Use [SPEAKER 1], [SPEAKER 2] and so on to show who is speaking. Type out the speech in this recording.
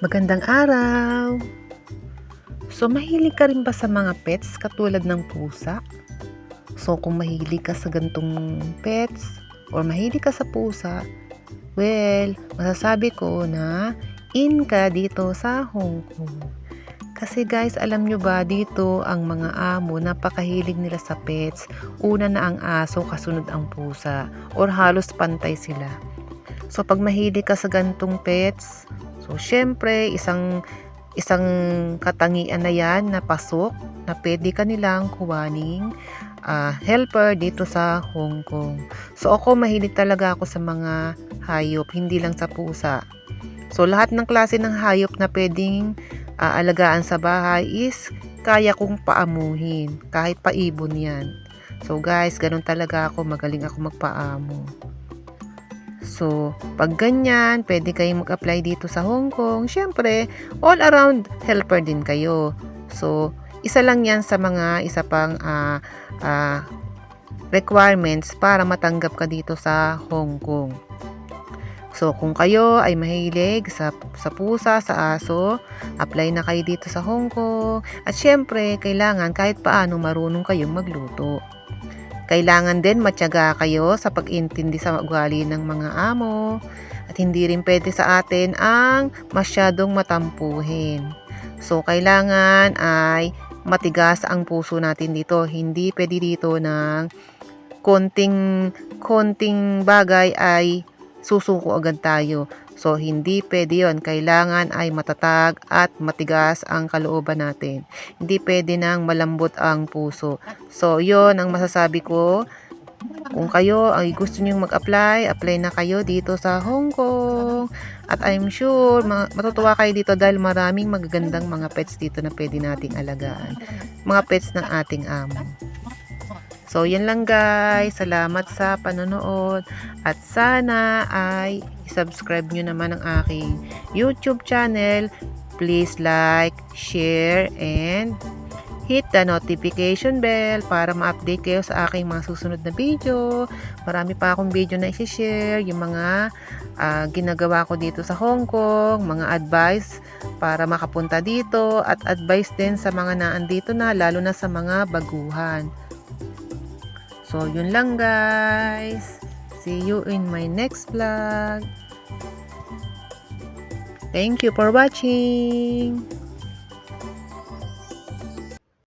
[SPEAKER 1] Magandang araw! So, mahilig ka rin ba sa mga pets katulad ng pusa? So, kung mahilig ka sa gantong pets or mahilig ka sa pusa, well, masasabi ko na in ka dito sa Hong Kong. Kasi guys, alam nyo ba dito ang mga amo napakahilig nila sa pets. Una na ang aso, kasunod ang pusa or halos pantay sila. So, pag mahilig ka sa gantong pets, so syempre isang katangian na yan na pasok na pwede ka nilang kuwaning helper dito sa Hong Kong. So, ako mahilig talaga ako sa mga hayop, hindi lang sa pusa. So, lahat ng klase ng hayop na pwedeng alagaan sa bahay is kaya kong paamuhin, kahit paibon yan. So guys, ganun talaga ako, magaling ako magpaamo. So, pag ganyan, pwede kayong mag-apply dito sa Hong Kong. Siyempre, all around helper din kayo. So, isa lang yan sa mga isa pang requirements para matanggap ka dito sa Hong Kong. So, kung kayo ay mahilig sa pusa, sa aso, apply na kayo dito sa Hong Kong. At syempre, kailangan kahit paano marunong kayong magluto. Kailangan din matyaga kayo sa pag-intindi sa ugali ng mga amo. At hindi rin pwede sa atin ang masyadong matampuhin. So, kailangan ay matigas ang puso natin dito. Hindi pwede dito ng konting bagay ay susuko agad tayo. So, hindi pwede yun. Kailangan ay matatag at matigas ang kalooban natin. Hindi pwede nang malambot ang puso. So, yun ang masasabi ko. Kung kayo ay gusto nyong mag-apply, apply na kayo dito sa Hong Kong. At I'm sure, matutuwa kayo dito dahil maraming magagandang mga pets dito na pwede nating alagaan. Mga pets ng ating amo. So, yan lang guys. Salamat sa panonood. At sana ay subscribe nyo naman ang aking YouTube channel. Please like, share, and hit the notification bell para ma-update kayo sa aking mga susunod na video. Marami pa akong video na i-share. Yung mga ginagawa ko dito sa Hong Kong. Mga advice para makapunta dito. At advice din sa mga naandito na, lalo na sa mga baguhan. So, yun lang guys. See you in my next vlog. Thank you for watching.